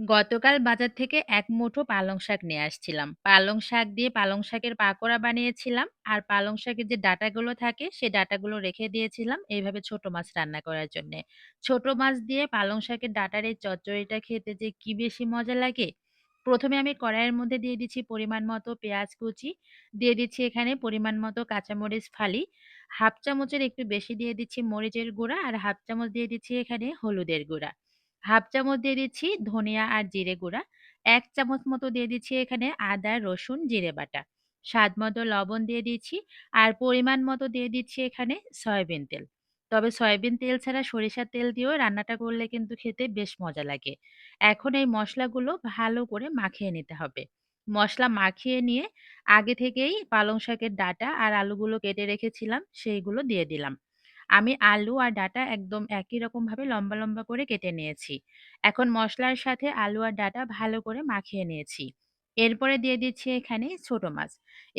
গতকাল বাজার থেকে এক মুঠো পালং শাক নিয়ে আসছিলাম। পালং শাক দিয়ে পালং শাকের পাকোড়া বানিয়েছিলাম। আর পালং শাকের যে ডাঁটাগুলো থাকে, সেই ডাঁটাগুলো রেখে দিয়েছিলাম এইভাবে ছোট মাছ রান্না করার জন্যে। ছোট মাছ দিয়ে পালং শাকের ডাঁটার এই চচ্চড়িটা খেতে যে কি বেশি মজা লাগে! ১ম এ আমি কড়াইয়ের মধ্যে দিয়ে দিচ্ছি পরিমাণ মতো পেঁয়াজ কুচি, দিয়ে দিচ্ছি এখানে পরিমাণ মতো কাঁচামরিচ ফালি, ১/২ চামচের একটু বেশি দিয়ে দিচ্ছি মরিচের গুঁড়া আর ১/২ চামচ দিয়ে দিচ্ছি এখানে হলুদের গুঁড়া। ১/২ চামচ দিয়ে দিচ্ছি ধনিয়া আর জিরে গুঁড়া। ১ চামচ মতো দিয়ে দিচ্ছি এখানে আদা, রসুন, জিরে বাটা। স্বাদ মতো লবণ দিয়ে দিচ্ছি। আর পরিমাণ মতো দিয়ে দিচ্ছি এখানে সয়াবিন তেল। তবে সয়াবিন তেল ছাড়া সরিষার তেল দিয়েও রান্নাটা করলে কিন্তু খেতে বেশ মজা লাগে। এখন এই মসলাগুলো ভালো করে মাখিয়ে নিতে হবে। মসলা মাখিয়ে নিয়ে আগে থেকেই পালং শাকের ডাঁটা আর আলুগুলো কেটে রেখেছিলাম, সেইগুলো দিয়ে দিলাম। আমি আলু আর ডাঁটা একদম একই রকমভাবে লম্বা, লম্বা করে কেটে নিয়েছি। এখন মসলার সাথে আলু আর ডাঁটা ভালো করে মাখিয়ে নিয়েছি। এরপরে দিয়ে দিচ্ছি এখানে ছোট মাছ।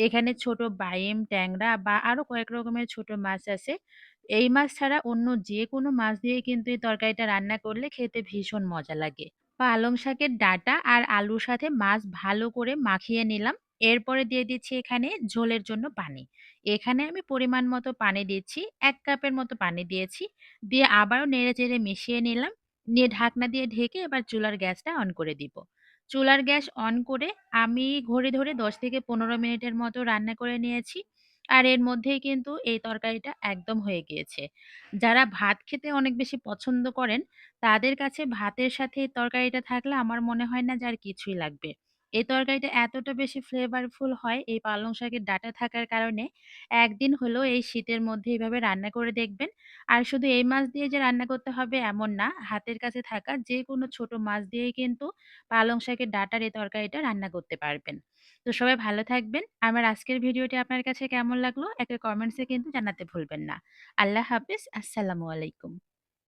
এখানে ছোট বাইম, ট্যাংরা বা আরো কয়েক রকমের ছোট মাছ আছে। এই মাছ ছাড়া অন্য যেকোনো মাছ দিয়েই কিন্তু এই তরকারিটা রান্না করলে খেতে ভীষণ মজা লাগে। পালং শাকের ডাঁটা আর আলুর সাথে মাছ ভালো করে মাখিয়ে নিলাম। এরপরে দিয়ে দিচ্ছি এখানে ঝোলের জন্য পানি। এখানে আমি পরিমাণ মতো পানি দিচ্ছি। ১ কাপের মতো পানি দিয়েছি। দিয়ে আবারও নেড়েচেড়ে মিশিয়ে নিলাম। নিয়ে ঢাকনা দিয়ে ঢেকে এবার চুলার গ্যাসটা অন করে দিব। চুলার গ্যাস অন করে আমি ঘড়ি ধরে ১০ থেকে ১৫ মিনিটের মতো রান্না করে নিয়েছি। আর এর মধ্যেই কিন্তু এই তরকারিটা একদম হয়ে গিয়েছে। যারা ভাত খেতে অনেক বেশি পছন্দ করেন, তাদের কাছে ভাতের সাথে এই তরকারিটা থাকলে আমার মনে হয় না যে আর কিছুই লাগবে। এই তরকারিটা এতটা বেশি ফ্লেভারফুল হয় এই পালং শাকের ডাঁটা থাকার কারণে, একদিন হলেও এই শীতের মধ্যে এভাবে রান্না করে দেখবেন। আর শুধু এই মাছ দিয়ে যে রান্না করতে হবে এমন না, হাতের কাছে থাকা যেকোনো ছোট মাছ দিয়েই কিন্তু পালং শাকের ডাঁটার এই তরকারিটা রান্না করতে পারবেন। তো সবাই ভালো থাকবেন। আমার আজকের ভিডিওটি আপনার কাছে কেমন লাগলো একটা কমেন্টসে কিন্তু জানাতে ভুলবেন না। আল্লাহ হাফেজ। আসসালামু আলাইকুম।